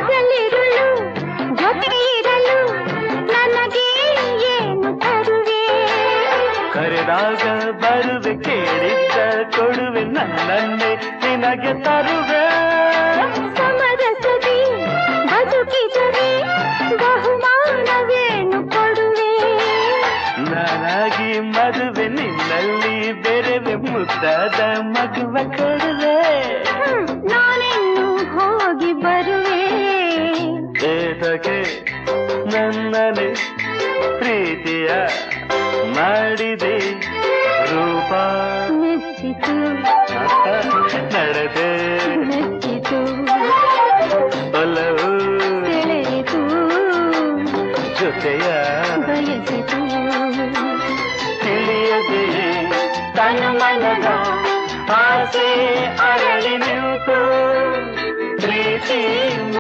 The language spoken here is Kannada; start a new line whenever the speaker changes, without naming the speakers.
ಹಗಲಿರುಳು ಜೊತೆ ಇರಲು ನನಗೆ ಏನು ತರುವೆ
ಕರೆದಾಗ ಬರುವೆ ಕೇಳಿದ್ದ ಕೊಡುವೆ ನನ್ನನ್ನೇ ನಿನಗೆ ತರುವೆ
ಸಮರಸದಿ ಬದುಕಿದರೆ ಬಹುಮಾನವೇನು ಕೊಡುವೆ
ನಾನಾಗಿ ಮದುವೆ ನಿನ್ನಲ್ಲಿ ಬೆರೆವೆ ಮುದ್ದಾದ ಮಗುವ ಕೊಡುವೆ
ನಾನಿನ್ನು ಹೋಗಿ ಬರುವೆ
ಏತಕ್ಕೆ ನನ್ನನೆ ಪ್ರೀತಿಯ ಮಾಡಿದೆ ರೂಪ
ಮೆಚ್ಚಿತು
ನಡೆದೆ
ಮೆಚ್ಚಿತು
ಒಲವು
ಸೆಳೆಯಿತು
ಜೊತೆಯ
ಬಯಸಿತು
ತಿಳಿಯದೆ ತನ್ನ ಮನದ ಆಸೆ ಅರಳಿ ನಿಂತು ಪ್ರೀತಿ